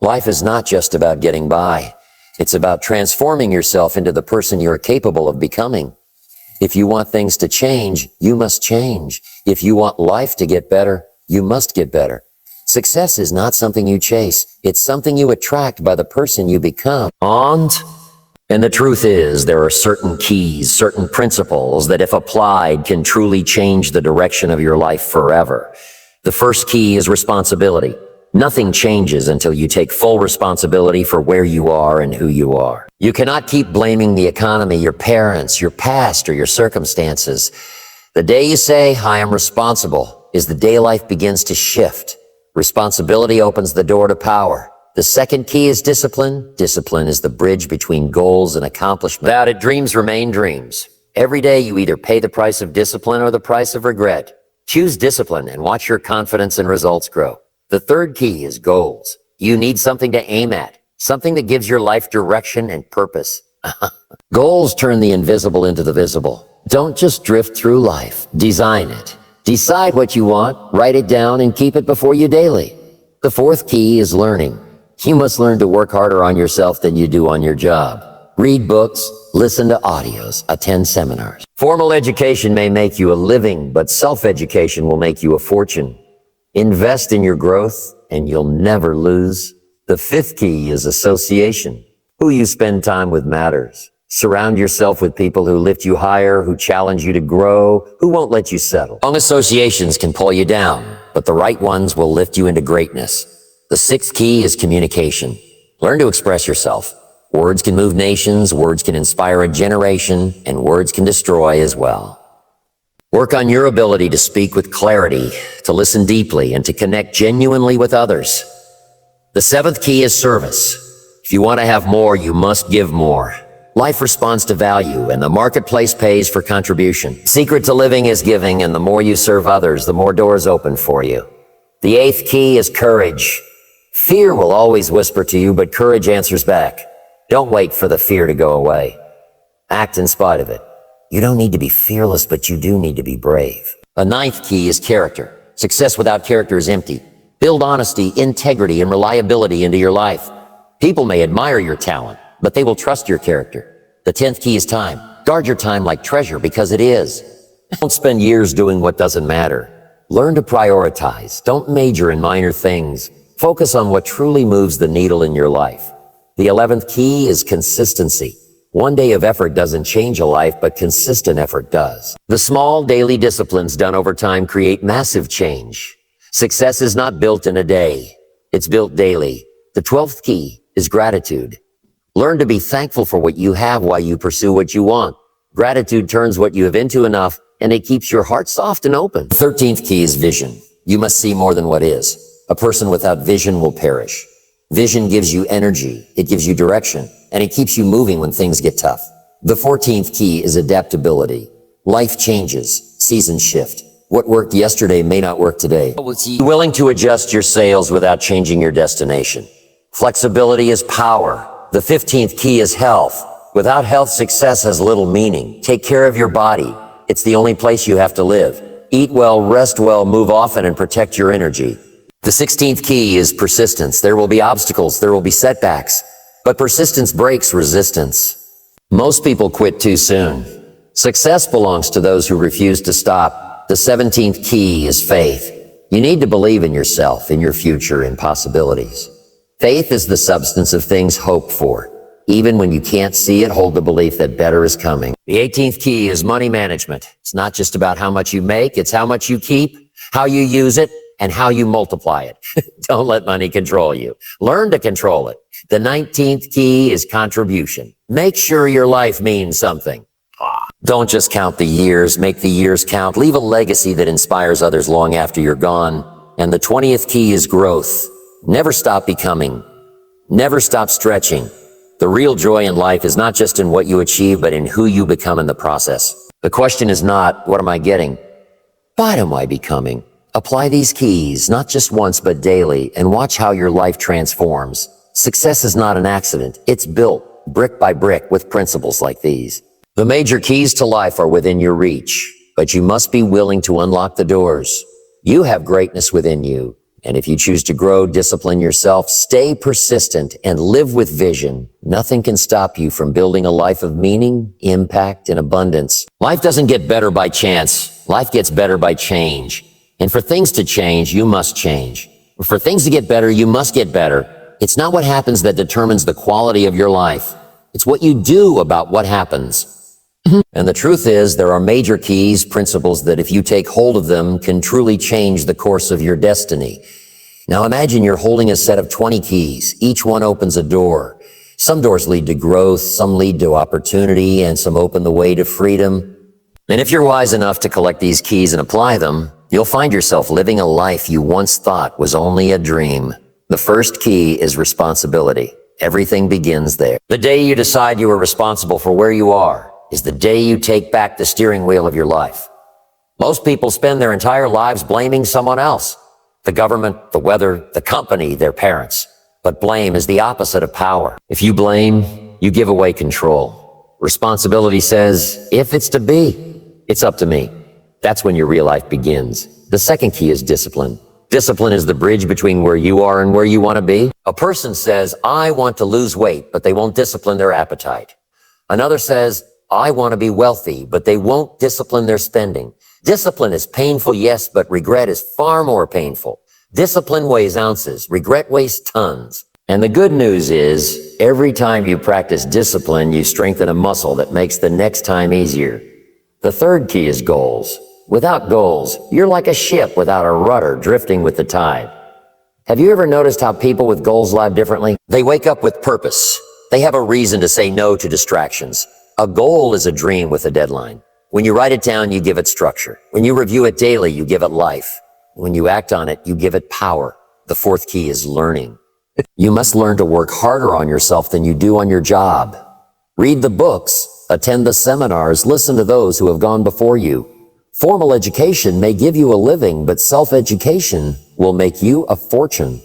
Life is not just about getting by. It's about transforming yourself into the person you're capable of becoming. If you want things to change, you must change. If you want life to get better, you must get better. Success is not something you chase. It's something you attract by the person you become. And the truth is, there are certain keys, certain principles that if applied can truly change the direction of your life forever. The first key is responsibility. Nothing changes until you take full responsibility for where you are and who you are. You cannot keep blaming the economy, your parents, your past, or your circumstances. The day you say, I am responsible, is the day life begins to shift. Responsibility opens the door to power. The second key is discipline. Discipline is the bridge between goals and accomplishment. Without it, dreams remain dreams. Every day you either pay the price of discipline or the price of regret. Choose discipline and watch your confidence and results grow. The third key is goals. You need something to aim at, something that gives your life direction and purpose. Goals turn the invisible into the visible. Don't just drift through life. Design it. Decide what you want, write it down, and keep it before you daily. The fourth key is learning. You must learn to work harder on yourself than you do on your job. Read books, listen to audios, attend seminars. Formal education may make you a living, but self-education will make you a fortune. Invest in your growth, and you'll never lose. The fifth key is association. Who you spend time with matters. Surround yourself with people who lift you higher, who challenge you to grow, who won't let you settle. Wrong associations can pull you down, but the right ones will lift you into greatness. The sixth key is communication. Learn to express yourself. Words can move nations, words can inspire a generation, and words can destroy as well. Work on your ability to speak with clarity, to listen deeply, and to connect genuinely with others. The seventh key is service. If you want to have more, you must give more. Life responds to value, and the marketplace pays for contribution. Secret to living is giving, and the more you serve others, the more doors open for you. The eighth key is courage. Fear will always whisper to you, but courage answers back. Don't wait for the fear to go away. Act in spite of it. You don't need to be fearless, but you do need to be brave. A ninth key is character. Success without character is empty. Build honesty, integrity, and reliability into your life. People may admire your talent, but they will trust your character. The 10th key is time. Guard your time like treasure, because it is. Don't spend years doing what doesn't matter. Learn to prioritize. Don't major in minor things. Focus on what truly moves the needle in your life. The 11th key is consistency. One day of effort doesn't change a life, but consistent effort does. The small daily disciplines done over time create massive change. Success is not built in a day. It's built daily. The 12th key is gratitude. Learn to be thankful for what you have while you pursue what you want. Gratitude turns what you have into enough, and it keeps your heart soft and open. The 13th key is vision. You must see more than what is. A person without vision will perish. Vision gives you energy, it gives you direction, and it keeps you moving when things get tough. The 14th key is adaptability. Life changes, seasons shift. What worked yesterday may not work today. Be willing to adjust your sails without changing your destination. Flexibility is power. The 15th key is health. Without health, success has little meaning. Take care of your body. It's the only place you have to live. Eat well, rest well, move often, and protect your energy. The 16th key is persistence. There will be obstacles, there will be setbacks, but persistence breaks resistance. Most people quit too soon. Success belongs to those who refuse to stop. The 17th key is faith. You need to believe in yourself, in your future, in possibilities. Faith is the substance of things hoped for. Even when you can't see it, hold the belief that better is coming. The 18th key is money management. It's not just about how much you make, it's how much you keep, how you use it, and how you multiply it. Don't let money control you. Learn to control it. The 19th key is contribution. Make sure your life means something. Don't just count the years, make the years count. Leave a legacy that inspires others long after you're gone. And the 20th key is growth. Never stop becoming. Never stop stretching. The real joy in life is not just in what you achieve, but in who you become in the process. The question is not, what am I getting? What am I becoming? Apply these keys, not just once, but daily, and watch how your life transforms. Success is not an accident. It's built brick by brick with principles like these. The major keys to life are within your reach, but you must be willing to unlock the doors. You have greatness within you. And if you choose to grow, discipline yourself, stay persistent, and live with vision, nothing can stop you from building a life of meaning, impact, and abundance. Life doesn't get better by chance. Life gets better by change. And for things to change, you must change. For things to get better, you must get better. It's not what happens that determines the quality of your life. It's what you do about what happens. And the truth is, there are major keys, principles that if you take hold of them can truly change the course of your destiny. Now imagine you're holding a set of 20 keys. Each one opens a door. Some doors lead to growth, some lead to opportunity, and some open the way to freedom. And if you're wise enough to collect these keys and apply them, you'll find yourself living a life you once thought was only a dream. The first key is responsibility. Everything begins there. The day you decide you are responsible for where you are is the day you take back the steering wheel of your life. Most people spend their entire lives blaming someone else. The government, the weather, the company, their parents. But blame is the opposite of power. If you blame, you give away control. Responsibility says, if it's to be, it's up to me. That's when your real life begins. The second key is discipline. Discipline is the bridge between where you are and where you want to be. A person says, I want to lose weight, but they won't discipline their appetite. Another says, I want to be wealthy, but they won't discipline their spending. Discipline is painful, yes, but regret is far more painful. Discipline weighs ounces, regret weighs tons. And the good news is, every time you practice discipline, you strengthen a muscle that makes the next time easier. The third key is goals. Without goals, you're like a ship without a rudder drifting with the tide. Have you ever noticed how people with goals live differently? They wake up with purpose. They have a reason to say no to distractions. A goal is a dream with a deadline. When you write it down, you give it structure. When you review it daily, you give it life. When you act on it, you give it power. The fourth key is learning. You must learn to work harder on yourself than you do on your job. Read the books, attend the seminars, listen to those who have gone before you. Formal education may give you a living, but self-education will make you a fortune.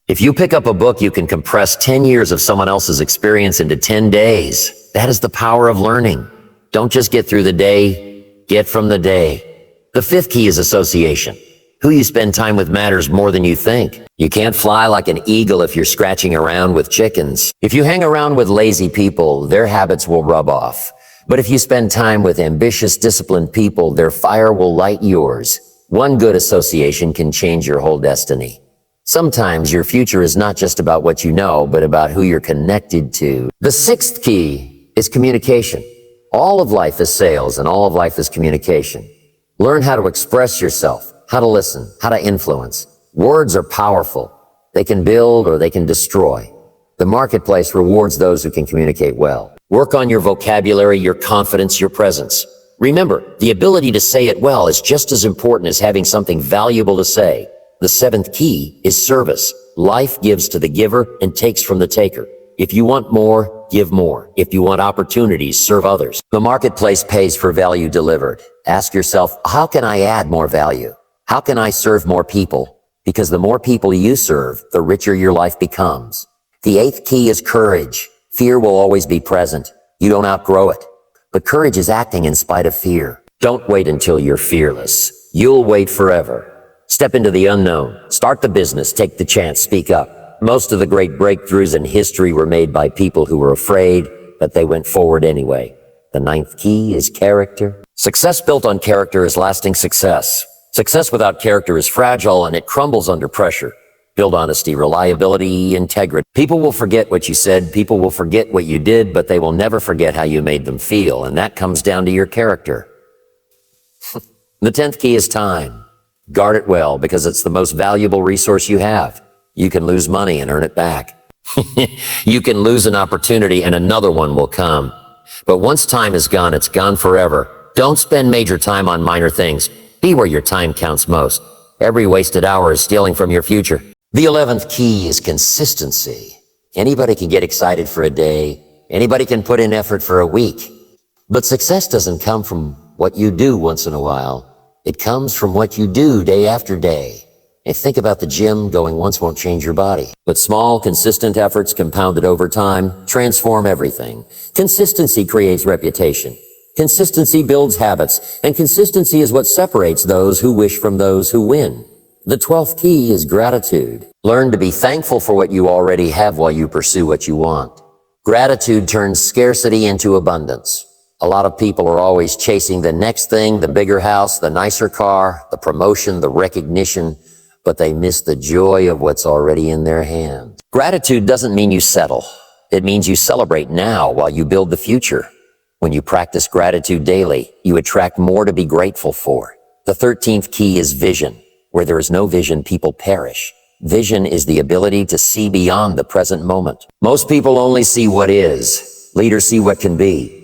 If you pick up a book, you can compress 10 years of someone else's experience into 10 days. That is the power of learning. Don't just get through the day, get from the day. The fifth key is association. Who you spend time with matters more than you think. You can't fly like an eagle if you're scratching around with chickens. If you hang around with lazy people, their habits will rub off. But if you spend time with ambitious, disciplined people, their fire will light yours. One good association can change your whole destiny. Sometimes your future is not just about what you know, but about who you're connected to. The sixth key is communication. All of life is sales and all of life is communication. Learn how to express yourself, how to listen, how to influence. Words are powerful. They can build or they can destroy. The marketplace rewards those who can communicate well. Work on your vocabulary, your confidence, your presence. Remember, the ability to say it well is just as important as having something valuable to say. The seventh key is service. Life gives to the giver and takes from the taker. If you want more, give more. If you want opportunities, serve others. The marketplace pays for value delivered. Ask yourself, how can I add more value? How can I serve more people? Because the more people you serve, the richer your life becomes. The eighth key is courage. Fear will always be present. You don't outgrow it. But courage is acting in spite of fear. Don't wait until you're fearless. You'll wait forever. Step into the unknown. Start the business. Take the chance. Speak up. Most of the great breakthroughs in history were made by people who were afraid, but they went forward anyway. The ninth key is character. Success built on character is lasting success. Success without character is fragile and it crumbles under pressure. Build honesty, reliability, integrity. People will forget what you said. People will forget what you did, but they will never forget how you made them feel. And that comes down to your character. The 10th key is time. Guard it well because it's the most valuable resource you have. You can lose money and earn it back. You can lose an opportunity and another one will come. But once time is gone, it's gone forever. Don't spend major time on minor things. Be where your time counts most. Every wasted hour is stealing from your future. The 11th key is consistency. Anybody can get excited for a day. Anybody can put in effort for a week. But success doesn't come from what you do once in a while. It comes from what you do day after day. And think about the gym. Going once won't change your body. But small, consistent efforts compounded over time transform everything. Consistency creates reputation. Consistency builds habits. And consistency is what separates those who wish from those who win. The 12th key is gratitude. Learn to be thankful for what you already have while you pursue what you want. Gratitude turns scarcity into abundance. A lot of people are always chasing the next thing, the bigger house, the nicer car, the promotion, the recognition, but they miss the joy of what's already in their hands. Gratitude doesn't mean you settle. It means you celebrate now while you build the future. When you practice gratitude daily, you attract more to be grateful for. The 13th key is vision. Where there is no vision, people perish. Vision is the ability to see beyond the present moment. Most people only see what is. Leaders see what can be.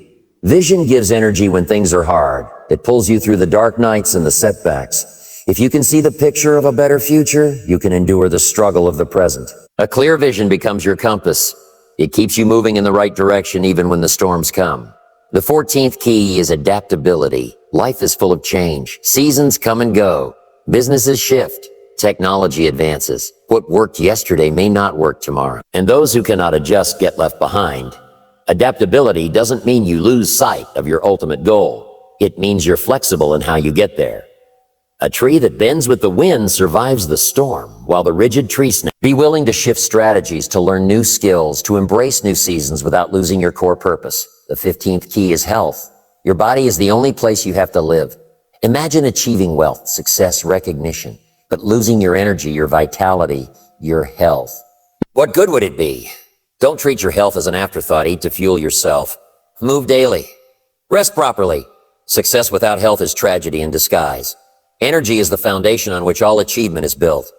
Vision gives energy when things are hard. It pulls you through the dark nights and the setbacks. If you can see the picture of a better future, you can endure the struggle of the present. A clear vision becomes your compass. It keeps you moving in the right direction even when the storms come. The 14th key is adaptability. Life is full of change. Seasons come and go. Businesses shift. Technology advances. What worked yesterday may not work tomorrow. And those who cannot adjust get left behind. Adaptability doesn't mean you lose sight of your ultimate goal. It means you're flexible in how you get there. A tree that bends with the wind survives the storm, while the rigid tree snaps. Be willing to shift strategies, to learn new skills, to embrace new seasons without losing your core purpose. The 15th key is health. Your body is the only place you have to live. Imagine achieving wealth, success, recognition, but losing your energy, your vitality, your health. What good would it be? Don't treat your health as an afterthought. Eat to fuel yourself. Move daily. Rest properly. Success without health is tragedy in disguise. Energy is the foundation on which all achievement is built.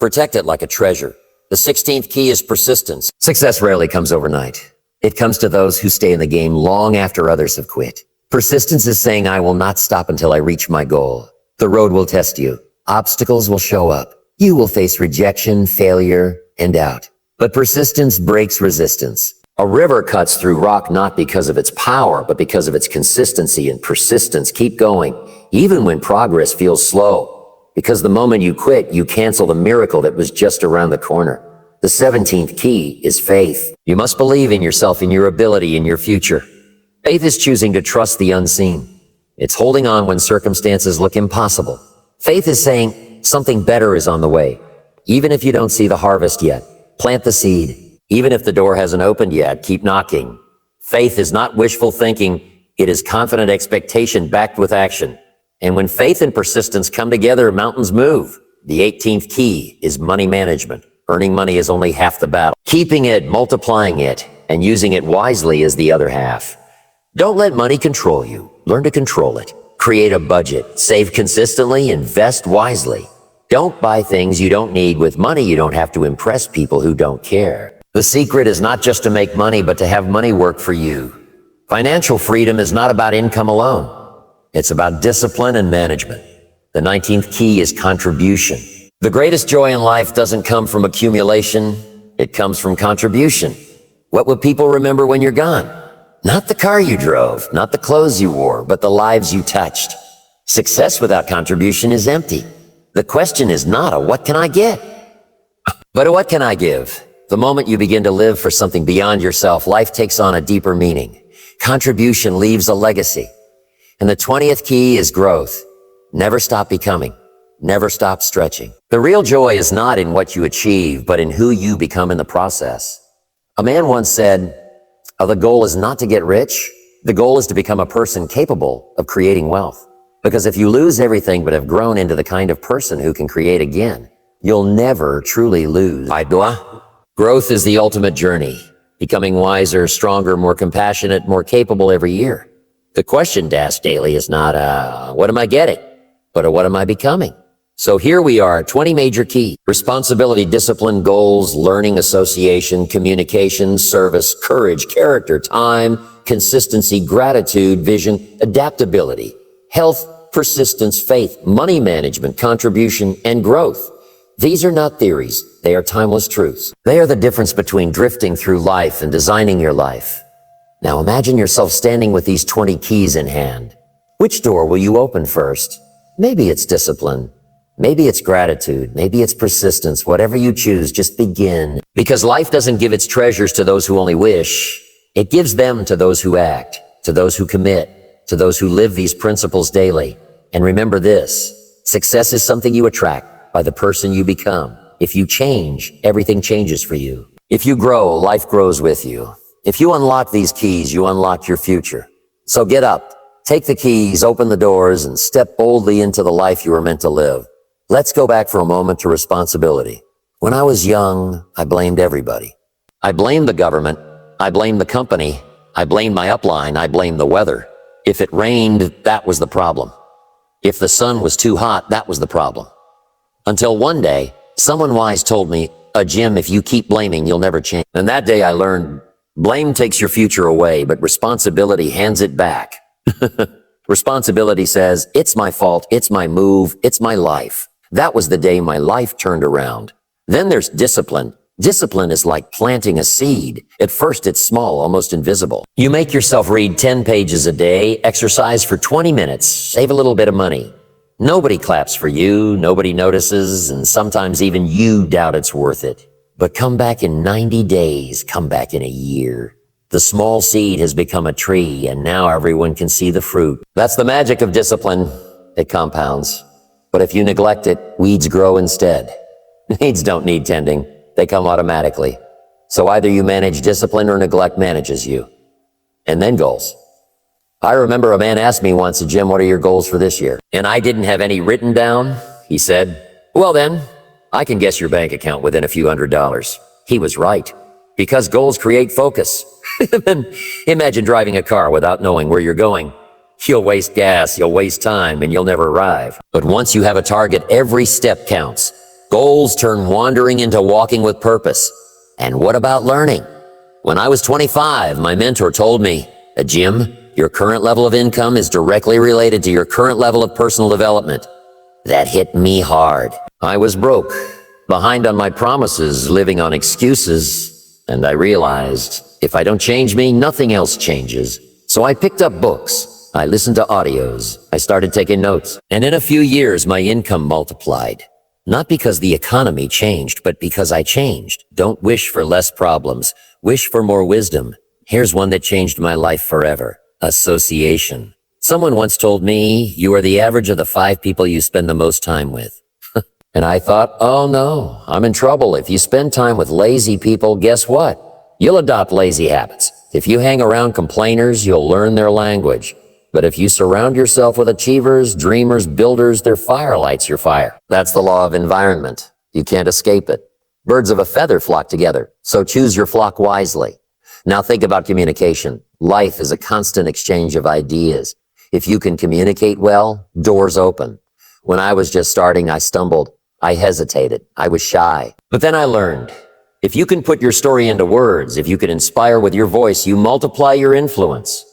Protect it like a treasure. The 16th key is persistence. Success rarely comes overnight. It comes to those who stay in the game long after others have quit. Persistence is saying, I will not stop until I reach my goal. The road will test you. Obstacles will show up. You will face rejection, failure, and doubt. But persistence breaks resistance. A river cuts through rock not because of its power, but because of its consistency and persistence. Keep going, even when progress feels slow. Because the moment you quit, you cancel the miracle that was just around the corner. The 17th key is faith. You must believe in yourself, in your ability, in your future. Faith is choosing to trust the unseen. It's holding on when circumstances look impossible. Faith is saying something better is on the way. Even if you don't see the harvest yet, plant the seed. Even if the door hasn't opened yet, keep knocking. Faith is not wishful thinking. It is confident expectation backed with action. And when faith and persistence come together, mountains move. The 18th key is money management. Earning money is only half the battle. Keeping it, multiplying it, and using it wisely is the other half. Don't let money control you. Learn to control it. Create a budget. Save consistently. Invest wisely. Don't buy things you don't need with money you don't have to impress people who don't care. The secret is not just to make money, but to have money work for you. Financial freedom is not about income alone. It's about discipline and management. The 19th key is contribution. The greatest joy in life doesn't come from accumulation. It comes from contribution. What will people remember when you're gone? Not the car you drove, not the clothes you wore, but the lives you touched. Success without contribution is empty. The question is not a what can I get, but a what can I give? The moment you begin to live for something beyond yourself, life takes on a deeper meaning. Contribution leaves a legacy. And the 20th key is growth. Never stop becoming. Never stop stretching. The real joy is not in what you achieve, but in who you become in the process. A man once said, the goal is not to get rich. The goal is to become a person capable of creating wealth. Because if you lose everything but have grown into the kind of person who can create again, you'll never truly lose. Growth is the ultimate journey. Becoming wiser, stronger, more compassionate, more capable every year. The question asked daily is not, what am I getting? But what am I becoming? So here we are, 20 major keys. Responsibility, discipline, goals, learning, association, communication, service, courage, character, time, consistency, gratitude, vision, adaptability, health, persistence, faith, money management, contribution, and growth. These are not theories. They are timeless truths. They are the difference between drifting through life and designing your life. Now imagine yourself standing with these 20 keys in hand. Which door will you open first? Maybe it's discipline. Maybe it's gratitude. Maybe it's persistence. Whatever you choose, just begin. Because life doesn't give its treasures to those who only wish. It gives them to those who act, to those who commit, to those who live these principles daily. And remember this, success is something you attract by the person you become. If you change, everything changes for you. If you grow, life grows with you. If you unlock these keys, you unlock your future. So get up, take the keys, open the doors, and step boldly into the life you were meant to live. Let's go back for a moment to responsibility. When I was young, I blamed everybody. I blamed the government. I blamed the company. I blamed my upline. I blamed the weather. If it rained, that was the problem. If the sun was too hot, that was the problem. Until one day, someone wise told me, Jim, if you keep blaming, you'll never change. And that day I learned, blame takes your future away, but responsibility hands it back. Responsibility says, it's my fault, it's my move, it's my life. That was the day my life turned around. Then there's discipline. Discipline is like planting a seed. At first it's small, almost invisible. You make yourself read 10 pages a day, exercise for 20 minutes, save a little bit of money. Nobody claps for you, nobody notices, and sometimes even you doubt it's worth it. But come back in 90 days, come back in a year. The small seed has become a tree, and now everyone can see the fruit. That's the magic of discipline. It compounds. But if you neglect it, weeds grow instead. Weeds don't need tending. They come automatically. So either you manage discipline or neglect manages you. And then goals. I remember a man asked me once, Jim, what are your goals for this year? And I didn't have any written down. He said, well then, I can guess your bank account within a few $100s. He was right. Because goals create focus. Imagine driving a car without knowing where you're going. You'll waste gas, you'll waste time, and you'll never arrive. But once you have a target, every step counts. Goals turn wandering into walking with purpose. And what about learning? When I was 25, my mentor told me, Jim, your current level of income is directly related to your current level of personal development. That hit me hard. I was broke, behind on my promises, living on excuses, and I realized if I don't change me, nothing else changes. So I picked up books. I listened to audios. I started taking notes. And in a few years, my income multiplied. Not because the economy changed, but because I changed. Don't wish for less problems. Wish for more wisdom. Here's one that changed my life forever. Association. Someone once told me, you are the average of the 5 people you spend the most time with. And I thought, oh no, I'm in trouble. If you spend time with lazy people, guess what? You'll adopt lazy habits. If you hang around complainers, you'll learn their language. But if you surround yourself with achievers, dreamers, builders, their fire lights your fire. That's the law of environment. You can't escape it. Birds of a feather flock together, so choose your flock wisely. Now think about communication. Life is a constant exchange of ideas. If you can communicate well, doors open. When I was just starting, I stumbled. I hesitated. I was shy. But then I learned. If you can put your story into words, if you can inspire with your voice, you multiply your influence.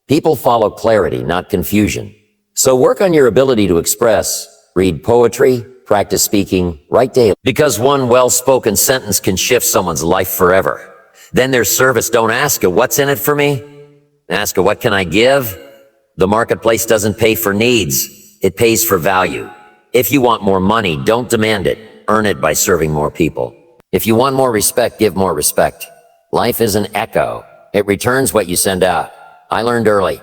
People follow clarity, not confusion. So work on your ability to express. Read poetry, practice speaking, write daily. Because one well-spoken sentence can shift someone's life forever. Then there's service. Don't ask her, what's in it for me? Ask her, what can I give? The marketplace doesn't pay for needs. It pays for value. If you want more money, don't demand it. Earn it by serving more people. If you want more respect, give more respect. Life is an echo. It returns what you send out. I learned early.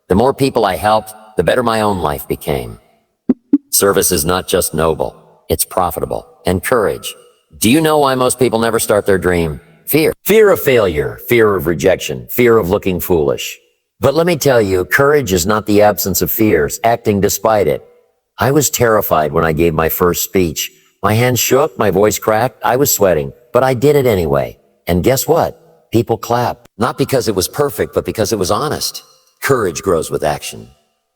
The more people I helped, the better my own life became. Service is not just noble, it's profitable. And courage. Do you know why most people never start their dream? Fear. Fear of failure, fear of rejection, fear of looking foolish. But let me tell you, courage is not the absence of fears, acting despite it. I was terrified when I gave my first speech. My hands shook, my voice cracked, I was sweating, but I did it anyway. And guess what? People clapped. Not because it was perfect, but because it was honest. Courage grows with action.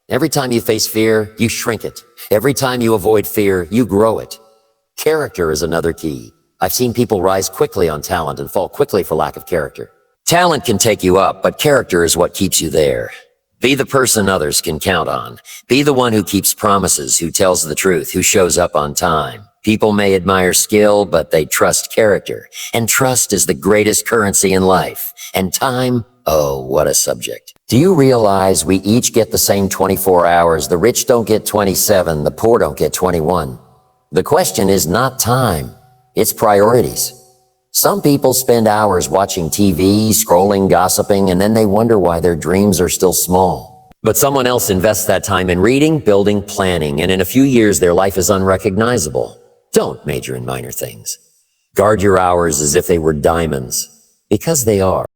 Every time you face fear, you shrink it. Every time you avoid fear, you grow it. Character is another key. I've seen people rise quickly on talent and fall quickly for lack of character. Talent can take you up, but character is what keeps you there. Be the person others can count on. Be the one who keeps promises, who tells the truth, who shows up on time. People may admire skill, but they trust character. And trust is the greatest currency in life. And time, oh, what a subject. Do you realize we each get the same 24 hours? The rich don't get 27, the poor don't get 21. The question is not time, it's priorities. Some people spend hours watching TV, scrolling, gossiping, and then they wonder why their dreams are still small. But someone else invests that time in reading, building, planning, and in a few years their life is unrecognizable. Don't major in minor things. Guard your hours as if they were diamonds, because they are.